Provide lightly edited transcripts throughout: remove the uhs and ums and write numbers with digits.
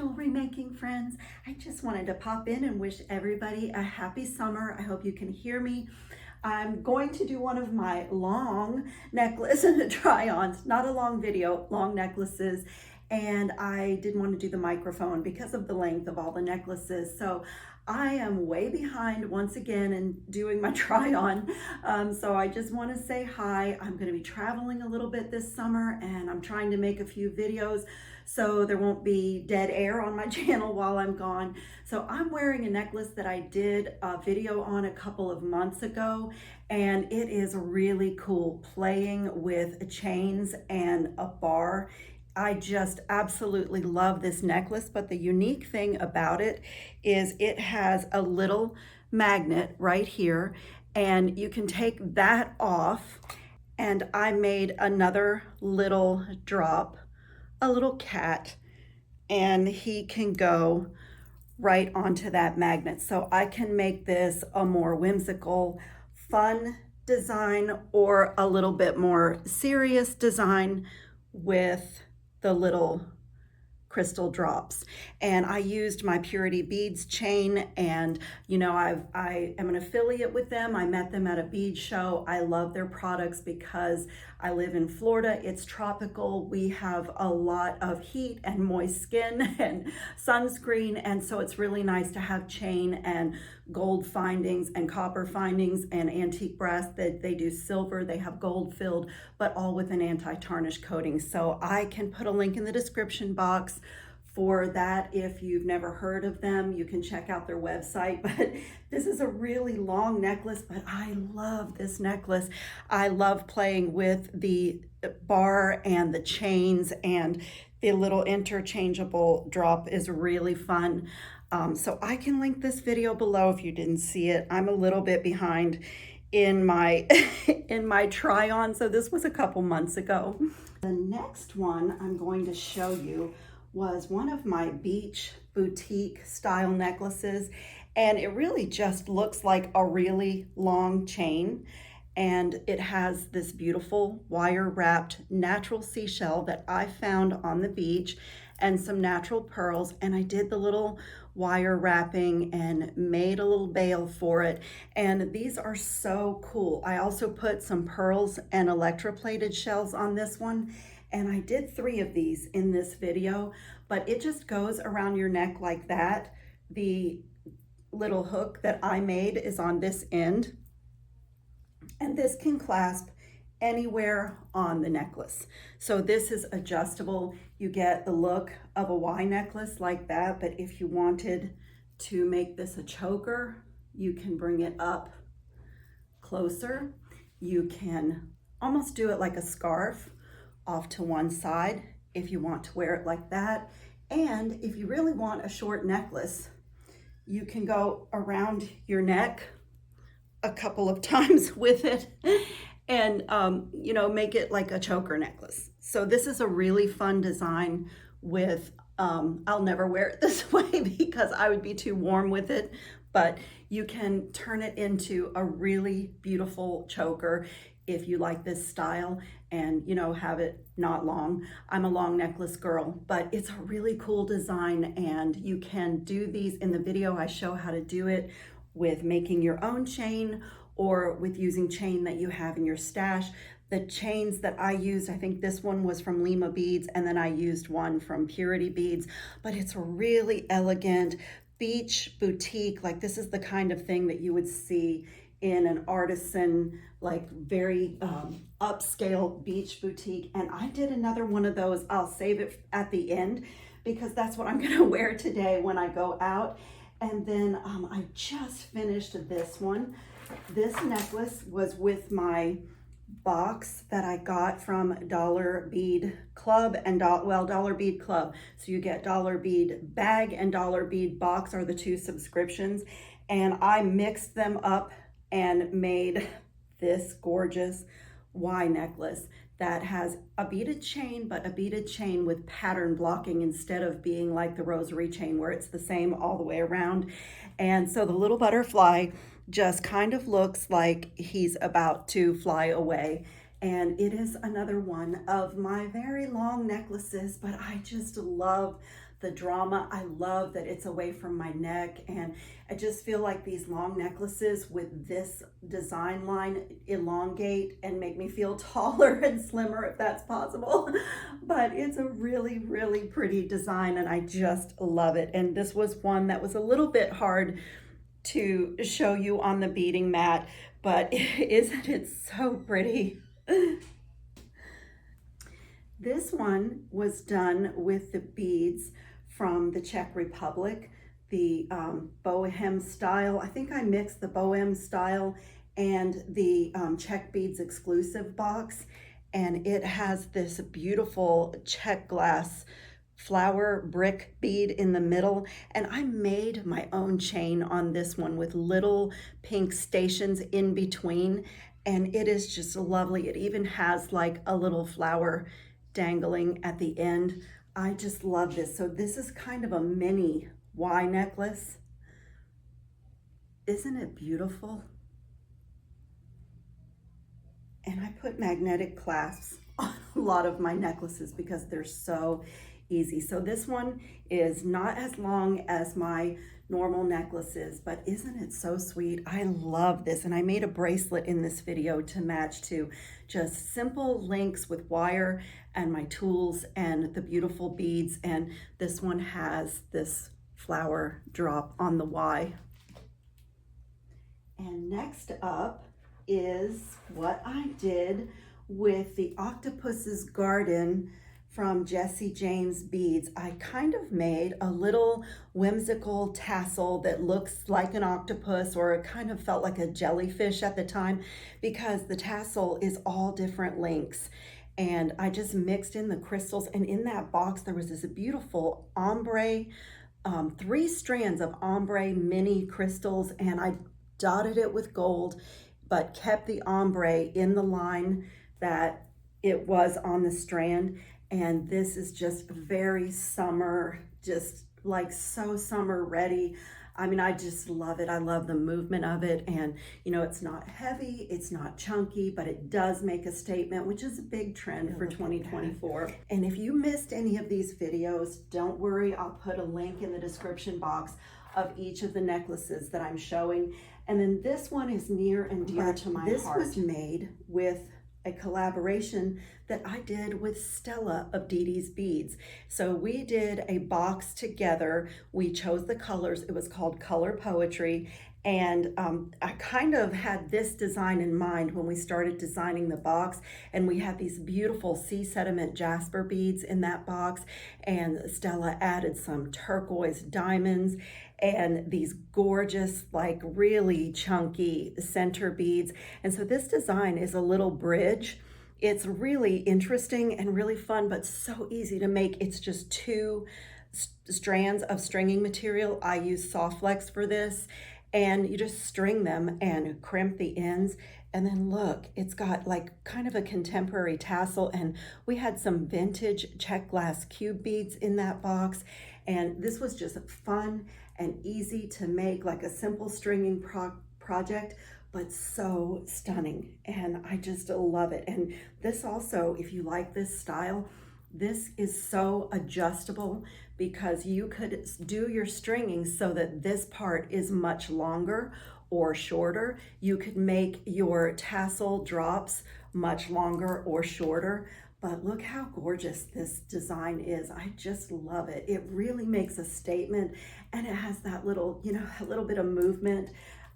jewelry making friends. I just wanted to pop in and wish everybody a happy summer. I hope you can hear me. I'm going to do one of my long necklace try-ons, not a long video, long necklaces. And I didn't want to do the microphone because of the length of all the necklaces. So I am way behind once again in doing my try-on. So I just want to say hi. I'm going to be traveling a little bit this summer and I'm trying to make a few videos so there won't be dead air on my channel while I'm gone. So I'm wearing a necklace that I did a video on a couple of months ago, and it is really cool playing with chains and a bar. I just absolutely love this necklace, but the unique thing about it is it has a little magnet right here, and you can take that off. And I made another little drop, a little cat, and he can go right onto that magnet. So I can make this a more whimsical, fun design or a little bit more serious design with the little crystal drops. And I used my Purity Beads chain, and you know, I am an affiliate with them. I met them at a bead show. I love their products because I live in Florida. It's tropical. We have a lot of heat and moist skin and sunscreen, and so it's really nice to have chain and gold findings and copper findings and antique brass. That they do silver, they have gold filled, but all with an anti-tarnish coating. So I can put a link in the description box for that. If you've never heard of them, you can check out their website. But this is a really long necklace, but I love this necklace. I love playing with the bar and the chains, and the little interchangeable drop is really fun. So I can link this video below if you didn't see it. I'm a little bit behind in my in my try-on, so this was a couple months ago. The next one I'm going to show you was one of my beach boutique style necklaces, and it really just looks like a really long chain, and it has this beautiful wire wrapped natural seashell that I found on the beach and some natural pearls, and I did the little wire wrapping and made a little bail for it, and these are so cool. I also put some pearls and electroplated shells on this one, and I did 3 of these in this video, but it just goes around your neck like that. The little hook that I made is on this end, and this can clasp anywhere on the necklace. So this is adjustable. You get the look of a Y necklace like that, but if you wanted to make this a choker, you can bring it up closer. You can almost do it like a scarf off to one side if you want to wear it like that. And if you really want a short necklace, you can go around your neck a couple of times with it and you know, make it like a choker necklace. So this is a really fun design with I'll never wear it this way because I would be too warm with it, but you can turn it into a really beautiful choker if you like this style, and you know, have it not long. I'm a long necklace girl, but it's a really cool design, and you can do these in the video. I show how to do it with making your own chain or with using chain that you have in your stash. The chains that I used, I think this one was from Lima Beads, and then I used one from Purity Beads, but it's a really elegant beach boutique. Like, this is the kind of thing that you would see in an artisan, like very upscale beach boutique. And I did another one of those. I'll save it at the end because that's what I'm gonna wear today when I go out. And then I just finished this one. This necklace was with my box that I got from Dollar Bead Club and Dollar Bead Club. So you get Dollar Bead bag and Dollar Bead box are the 2 subscriptions. And I mixed them up and made this gorgeous Y necklace that has a beaded chain, but a beaded chain with pattern blocking instead of being like the rosary chain where it's the same all the way around. And so the little butterfly just kind of looks like he's about to fly away. And it is another one of my very long necklaces, but I just love the drama. I love that it's away from my neck, and I just feel like these long necklaces with this design line elongate and make me feel taller and slimmer, if that's possible. But it's a really, really pretty design, and I just love it. And this was one that was a little bit hard to show you on the beading mat, but isn't it so pretty? This one was done with the beads from the Czech Republic, the Bohemian style. I think I mixed the Bohemian style and the Czech beads exclusive box, and it has this beautiful Czech glass flower brick bead in the middle, and I made my own chain on this one with little pink stations in between, and it is just lovely. It even has like a little flower dangling at the end. I just love this. So this is kind of a mini Y necklace. Isn't it beautiful? And I put magnetic clasps on a lot of my necklaces because they're so easy. So this one is not as long as my normal necklaces, but isn't it so sweet? I love this, and I made a bracelet in this video to match too. Just simple links with wire and my tools and the beautiful beads, and this one has this flower drop on the Y. And next up is what I did with the Octopus's Garden from Jessie James Beads. I kind of made a little whimsical tassel that looks like an octopus, or it kind of felt like a jellyfish at the time, because the tassel is all different lengths. And I just mixed in the crystals, and in that box there was this beautiful ombre, 3 strands of ombre mini crystals, and I dotted it with gold, but kept the ombre in the line that it was on the strand. And this is just very summer, just like so summer ready. I mean, I just love it. I love the movement of it. And you know, it's not heavy, it's not chunky, but it does make a statement, which is a big trend for 2024. And if you missed any of these videos, don't worry, I'll put a link in the description box of each of the necklaces that I'm showing. And then this one is near and dear to my heart. This was made with a collaboration that I did with Stella of Dee Dee's Beads. So we did a box together. We chose the colors. It was called Color Poetry. And I kind of had this design in mind when we started designing the box, and we had these beautiful sea sediment jasper beads in that box, and Stella added some turquoise diamonds and these gorgeous, like really chunky center beads. And so this design is a little bridge. It's really interesting and really fun, but so easy to make. It's just 2 strands of stringing material. I use soft flex for this, and you just string them and crimp the ends. And then look, it's got like kind of a contemporary tassel, and we had some vintage Czech glass cube beads in that box. And this was just fun and easy to make, like a simple stringing project, but so stunning. And I just love it. And this also, if you like this style, this is so adjustable, because you could do your stringing so that this part is much longer or shorter. You could make your tassel drops much longer or shorter. But look how gorgeous this design is. I just love it. It really makes a statement, and it has that little, you know, a little bit of movement.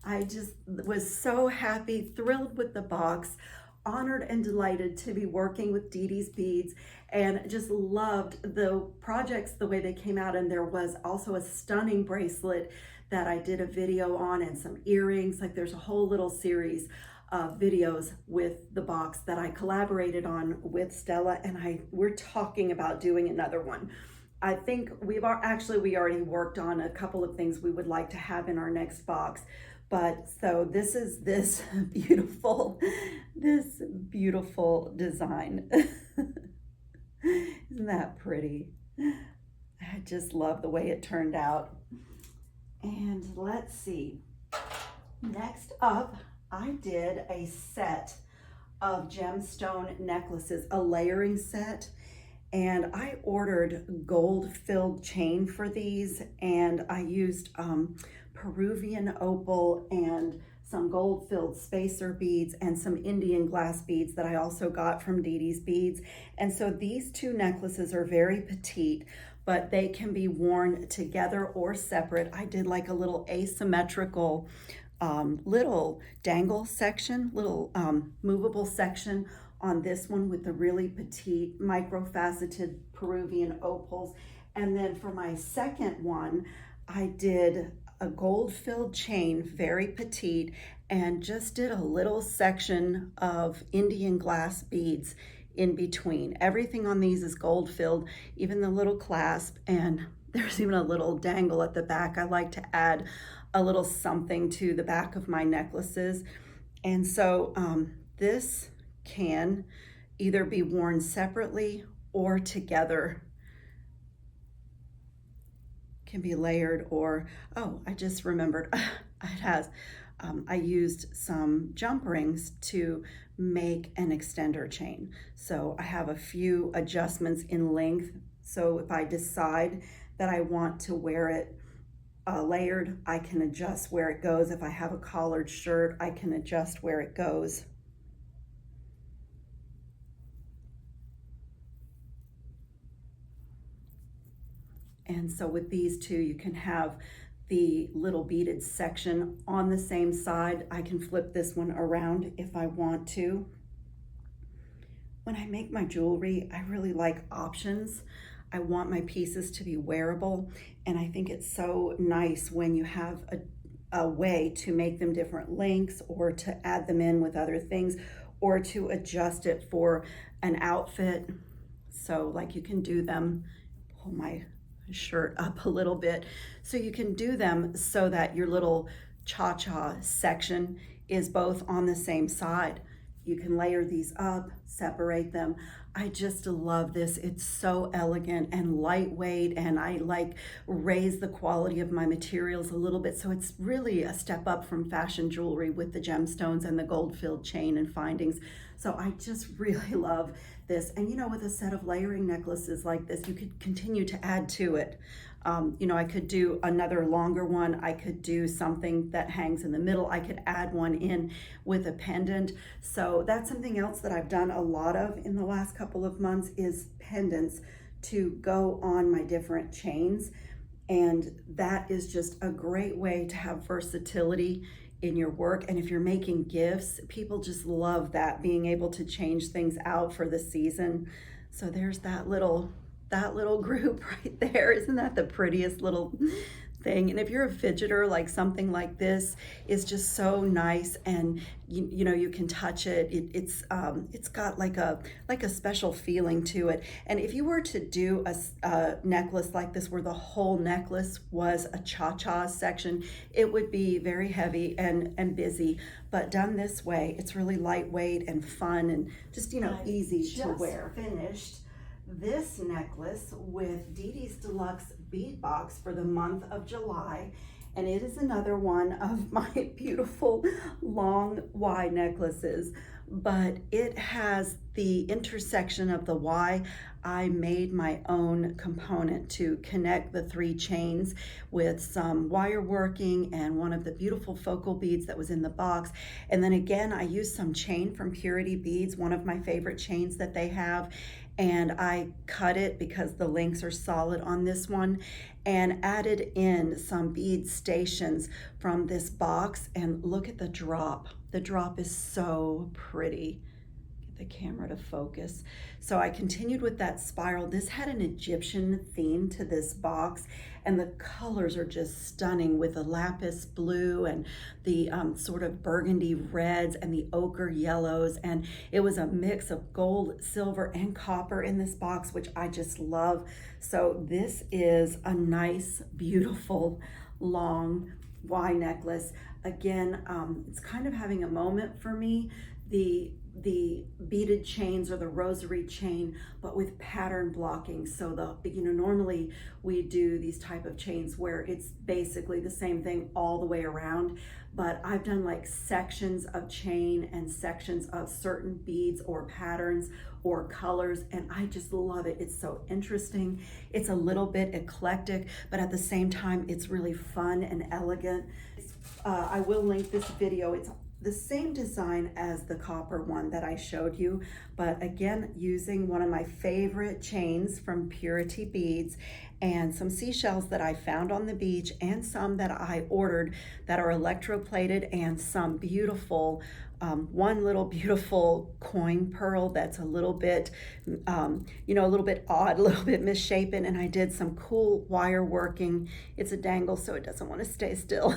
I just was so happy, thrilled with the box, honored and delighted to be working with Dee Dee's Beads, and just loved the projects, the way they came out. And there was also a stunning bracelet that I did a video on, and some earrings. Like, there's a whole little series of videos with the box that I collaborated on with Stella, and we're talking about doing another one. I think we already worked on a couple of things we would like to have in our next box. But so this is this beautiful design. Isn't that pretty? I just love the way it turned out. And let's see, next up, I did a set of gemstone necklaces, a layering set, And I ordered gold-filled chain for these, and I used Peruvian opal and some gold-filled spacer beads and some Indian glass beads that I also got from Dee Dee's Beads. And so these two necklaces are very petite, but they can be worn together or separate. I did like a little asymmetrical little dangle section, little movable section on this one with the really petite micro-faceted Peruvian opals. And then for my second one, I did a gold-filled chain, very petite, and just did a little section of Indian glass beads in between. Everything on these is gold-filled, even the little clasp, and there's even a little dangle at the back. I like to add a little something to the back of my necklaces. And so this can either be worn separately or together. Can be layered, or, oh, I just remembered, it has, I used some jump rings to make an extender chain. So I have a few adjustments in length. So if I decide that I want to wear it layered, I can adjust where it goes. If I have a collared shirt, I can adjust where it goes. And so with these two, you can have the little beaded section on the same side. I can flip this one around if I want to. When I make my jewelry, I really like options. I want my pieces to be wearable, and I think it's so nice when you have a way to make them different lengths, or to add them in with other things, or to adjust it for an outfit. So like you can do them, pull my shirt up a little bit, so you can do them so that your little cha-cha section is both on the same side. You can layer these up, separate them. I just love this. It's so elegant and lightweight, and I like raise the quality of my materials a little bit. So it's really a step up from fashion jewelry with the gemstones and the gold-filled chain and findings. So I just really love this. And you know, with a set of layering necklaces like this, you could continue to add to it. You know, I could do another longer one. I could do something that hangs in the middle. I could add one in with a pendant. So that's something else that I've done a lot of in the last couple of months, is pendants to go on my different chains. And that is just a great way to have versatility in your work. And if you're making gifts, people just love that, being able to change things out for the season. So there's that little group right there. Isn't that the prettiest little thing? And if you're a fidgeter, like something like this is just so nice, and you know, you can touch it. It's got like a special feeling to it. And if you were to do a necklace like this where the whole necklace was a cha-cha section, it would be very heavy and busy. But done this way, it's really lightweight and fun, and just, you know, easy to wear. Finished this necklace with Dee Dee's Deluxe Bead Box for the month of July, and it is another one of my beautiful long Y necklaces, but it has the intersection of the Y. I made my own component to connect the 3 chains with some wire working and one of the beautiful focal beads that was in the box. And then again, I used some chain from Purity Beads, one of my favorite chains that they have, and I cut it because the links are solid on this one, and added in some bead stations from this box. And look at the drop. The drop is so pretty. Get the camera to focus. So I continued with that spiral. This had an Egyptian theme to this box, and the colors are just stunning, with the lapis blue and the sort of burgundy reds and the ochre yellows. And it was a mix of gold, silver, and copper in this box, which I just love. So this is a nice, beautiful, long Y necklace. Again, it's kind of having a moment for me. The beaded chains, or the rosary chain, but with pattern blocking. So normally we do these type of chains where it's basically the same thing all the way around, but I've done like sections of chain and sections of certain beads or patterns or colors, and I just love it. It's so interesting. It's a little bit eclectic, but at the same time, it's really fun and elegant. I will link this video. It's the same design as the copper one that I showed you, but again, using one of my favorite chains from Purity Beads and some seashells that I found on the beach and some that I ordered that are electroplated, and some beautiful, one little beautiful coin pearl that's a little bit, a little bit odd, a little bit misshapen, and I did some cool wire working. It's a dangle, so it doesn't want to stay still.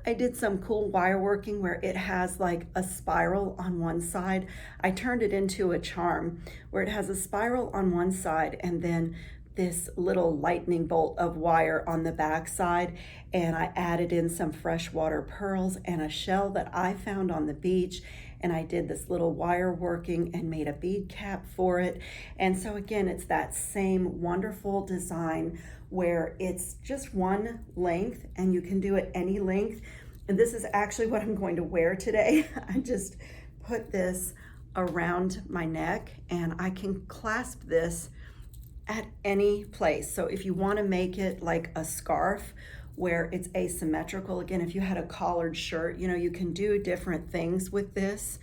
I did some cool wire working where it has like a spiral on one side. I turned it into a charm where it has a spiral on one side and then this little lightning bolt of wire on the back side, and I added in some freshwater pearls and a shell that I found on the beach, and I did this little wire working and made a bead cap for it. And so again, it's that same wonderful design where it's just one length and you can do it any length. And this is actually what I'm going to wear today. I just put this around my neck and I can clasp this at any place. So if you want to make it like a scarf where it's asymmetrical, again, if you had a collared shirt, you can do different things with this,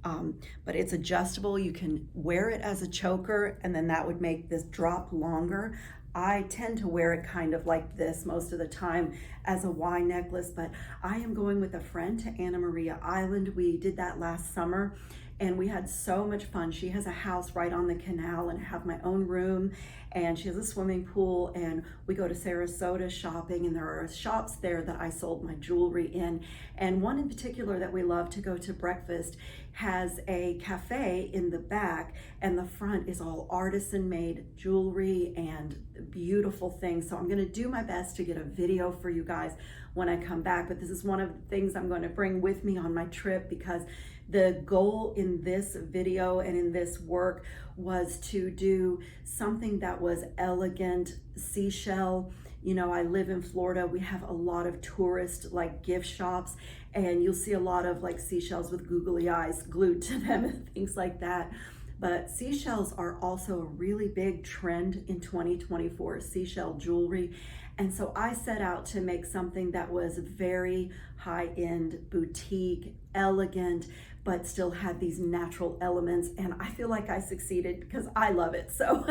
but it's adjustable. You can wear it as a choker, and then that would make this drop longer. I tend to wear it kind of like this most of the time as a Y necklace, but I am going with a friend to Anna Maria Island. We did that last summer and we had so much fun. She has a house right on the canal and I have my own room, and she has a swimming pool, and we go to Sarasota shopping, and there are shops there that I sold my jewelry in. And one in particular that we love to go to breakfast has a cafe in the back, and the front is all artisan made jewelry and beautiful things. So I'm gonna do my best to get a video for you guys when I come back, but this is one of the things I'm going to bring with me on my trip, because the goal in this video and in this work was to do something that was elegant, seashell. I live in Florida. We have a lot of tourist like gift shops, and you'll see a lot of like seashells with googly eyes glued to them and things like that. But seashells are also a really big trend in 2024, seashell jewelry. And so I set out to make something that was very high-end, boutique, elegant, but still had these natural elements. And I feel like I succeeded because I love it. So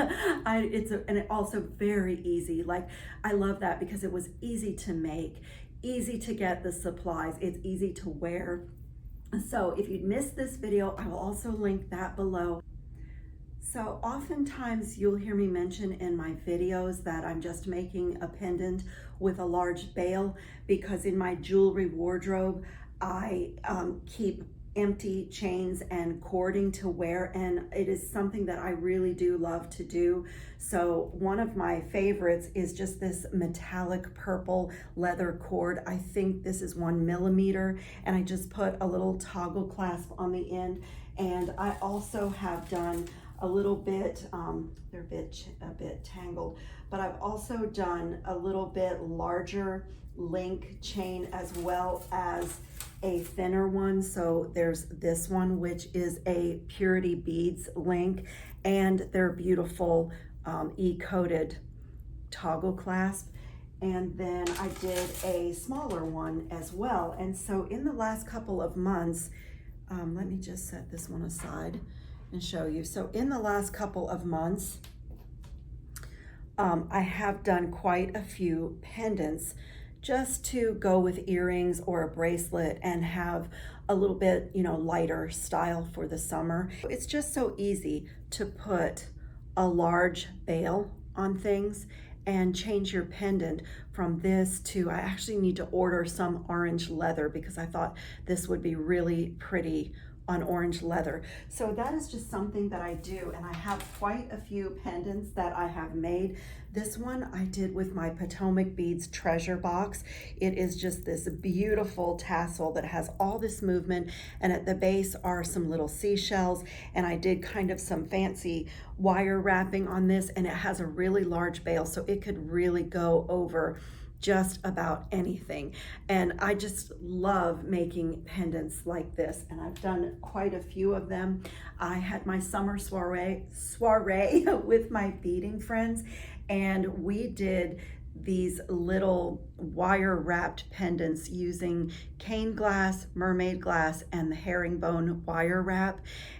and it also very easy. Like, I love that because it was easy to make, easy to get the supplies. It's easy to wear. So if you missed this video, I will also link that below. So oftentimes you'll hear me mention in my videos that I'm just making a pendant with a large bail, because in my jewelry wardrobe, I keep empty chains and cording to wear, and it is something that I really do love to do. So one of my favorites is just this metallic purple leather cord. I think this is 1 millimeter, and I just put a little toggle clasp on the end. And I also have done a little bit, they're a bit tangled, but I've also done a little bit larger link chain as well as a thinner one. So there's this one, which is a Purity Beads link, and they're beautiful E-coated toggle clasp. And then I did a smaller one as well. And so in the last couple of months, let me just set this one aside and show you. So in the last couple of months, I have done quite a few pendants just to go with earrings or a bracelet and have a little bit, lighter style for the summer. It's just so easy to put a large bail on things and change your pendant from this to, I actually need to order some orange leather because I thought this would be really pretty on orange leather. So that is just something that I do, and I have quite a few pendants that I have made. This one I did with my Potomac Beads treasure box. It is just this beautiful tassel that has all this movement, and at the base are some little seashells, and I did kind of some fancy wire wrapping on this, and it has a really large bail, so it could really go over just about anything. And I just love making pendants like this, and I've done quite a few of them. I had my summer soiree with my beading friends, and we did these little wire wrapped pendants using cane glass, mermaid glass, and the herringbone wire wrap.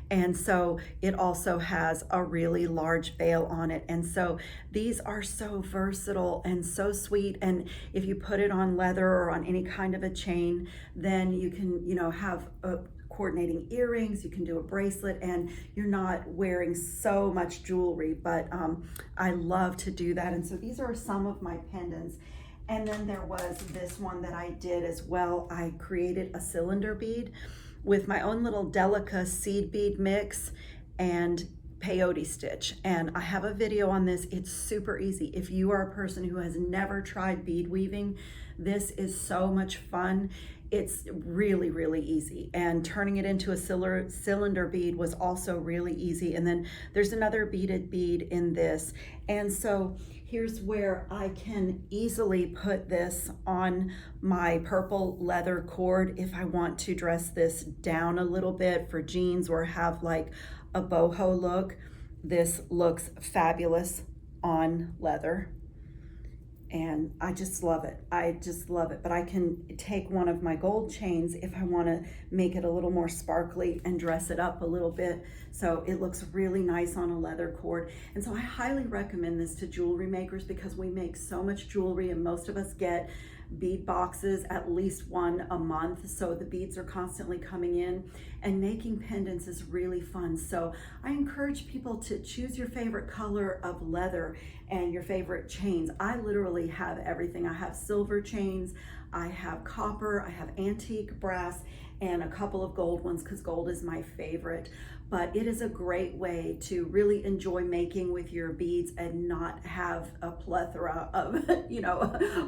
And so it also has a really large veil on it. And so these are so versatile and so sweet. And if you put it on leather or on any kind of a chain, then you can, have a coordinating earrings, you can do a bracelet, and you're not wearing so much jewelry, but I love to do that. And so these are some of my pendants. And then there was this one that I did as well. I created a cylinder bead with my own little Delica seed bead mix and peyote stitch, and I have a video on this. It's super easy. If you are a person who has never tried bead weaving, this is so much fun. It's really, really easy, and turning it into a cylinder bead was also really easy. And then there's another beaded bead in this, and so here's where I can easily put this on my purple leather cord if I want to dress this down a little bit for jeans or have like a boho look. This looks fabulous on leather, and I just love it. I just love it. But I can take one of my gold chains if I want to make it a little more sparkly and dress it up a little bit, so it looks really nice on a leather cord. And so I highly recommend this to jewelry makers, because we make so much jewelry and most of us get bead boxes, at least one a month, so the beads are constantly coming in, and making pendants is really fun. So I encourage people to choose your favorite color of leather and your favorite chains. I literally have everything. I have silver chains, I have copper, I have antique brass, and a couple of gold ones, because gold is my favorite. But it is a great way to really enjoy making with your beads and not have a plethora of,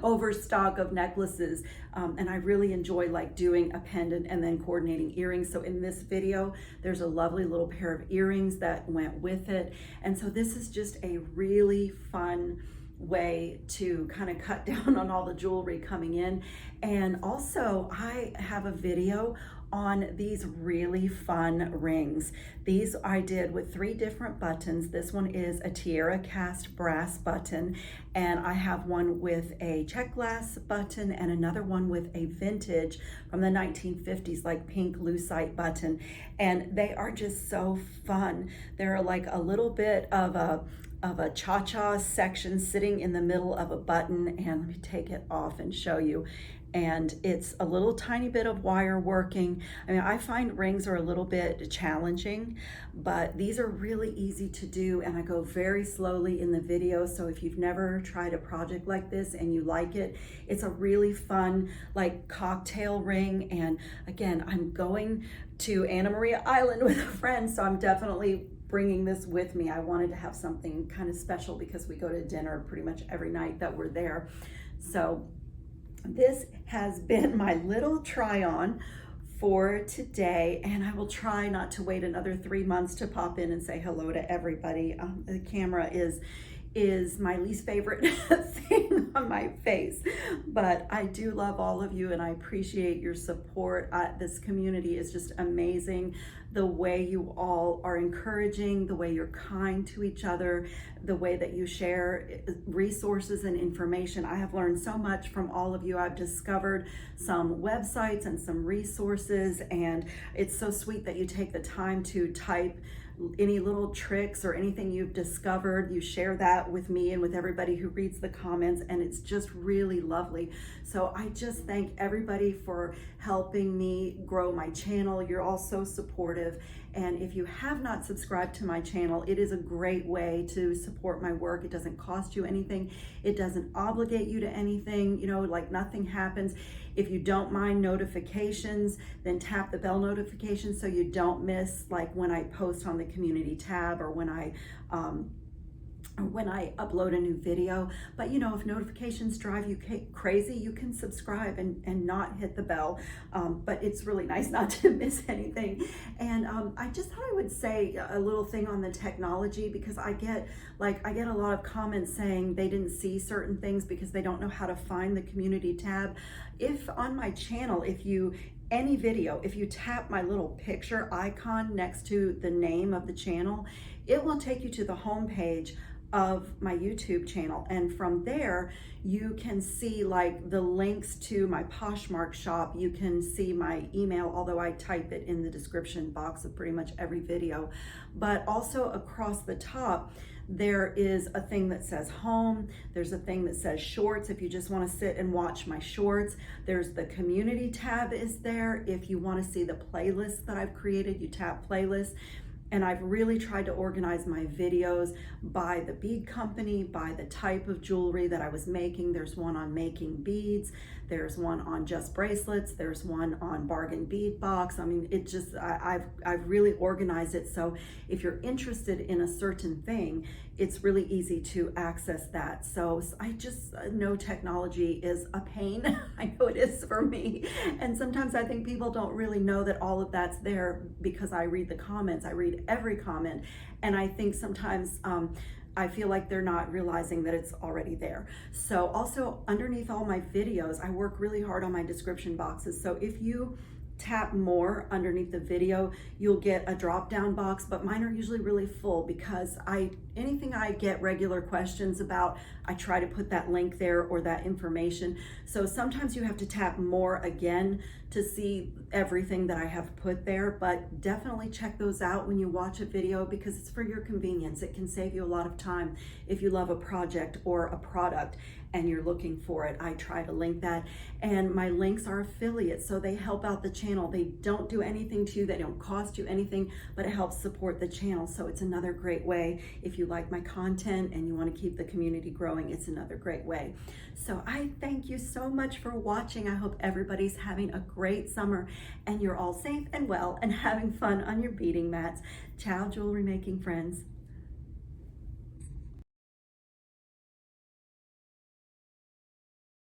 overstock of necklaces. And I really enjoy like doing a pendant and then coordinating earrings. So in this video, there's a lovely little pair of earrings that went with it. And so this is just a really fun way to kind of cut down on all the jewelry coming in. And also I have a video on these really fun rings. These I did with 3 different buttons. This one is a tiara cast brass button, and I have one with a check glass button and another one with a vintage from the 1950s like pink lucite button, and they are just so fun. They're like a little bit of a cha-cha section sitting in the middle of a button, and let me take it off and show you. And it's a little tiny bit of wire working. I mean, I find rings are a little bit challenging, but these are really easy to do, and I go very slowly in the video. So if you've never tried a project like this and you like it, it's a really fun like cocktail ring. And again, I'm going to Anna Maria Island with a friend, so I'm definitely bringing this with me. I wanted to have something kind of special because we go to dinner pretty much every night that we're there. So this has been my little try on for today, and I will try not to wait another 3 months to pop in and say hello to everybody. The camera is my least favorite thing on my face, but I do love all of you and I appreciate your support. This community is just amazing. The way you all are encouraging, the way you're kind to each other, the way that you share resources and information. I have learned so much from all of you. I've discovered some websites and some resources, and it's so sweet that you take the time to type any little tricks or anything you've discovered. You share that with me and with everybody who reads the comments, and it's just really lovely. So I just thank everybody for helping me grow my channel. You're all so supportive, and if you have not subscribed to my channel, it is a great way to support my work. It doesn't cost you anything. It doesn't obligate you to anything, like nothing happens. If you don't mind notifications, then tap the bell notification so you don't miss like when I post on the community tab or when I or when I upload a new video. But you know, if notifications drive you crazy, you can subscribe and not hit the bell. But it's really nice not to miss anything. And I just thought I would say a little thing on the technology, because I get a lot of comments saying they didn't see certain things because they don't know how to find the community tab. If on my channel, any video, if you tap my little picture icon next to the name of the channel, it will take you to the home page of my YouTube channel, and from there you can see like the links to my Poshmark shop. You can see my email, although I type it in the description box of pretty much every video. But also across the top there is a thing that says home. There's a thing that says shorts if you just want to sit and watch my shorts. There's the community tab is there. If you want to see the playlists that I've created, you tap playlist. And I've really tried to organize my videos by the bead company, by the type of jewelry that I was making. There's one on making beads. There's one on just bracelets. There's one on bargain bead box. I mean, it just, I've really organized it. So if you're interested in a certain thing, it's really easy to access that. So I just know technology is a pain. I know it is for me. And sometimes I think people don't really know that all of that's there, because I read the comments. I read every comment. And I think sometimes I feel like they're not realizing that it's already there. So also underneath all my videos, I work really hard on my description boxes. So if you tap more underneath the video, you'll get a drop down box, but mine are usually really full because anything I get regular questions about, I try to put that link there or that information. So sometimes you have to tap more again to see everything that I have put there, but definitely check those out when you watch a video, because it's for your convenience. It can save you a lot of time if you love a project or a product and you're looking for it. I try to link that, and my links are affiliates, so they help out the channel. They don't do anything to you, they don't cost you anything, but it helps support the channel. So it's another great way. If you like my content and you want to keep the community growing, it's another great way. So I thank you so much for watching. I hope everybody's having a great summer and you're all safe and well and having fun on your beading mats. Ciao, jewelry making friends.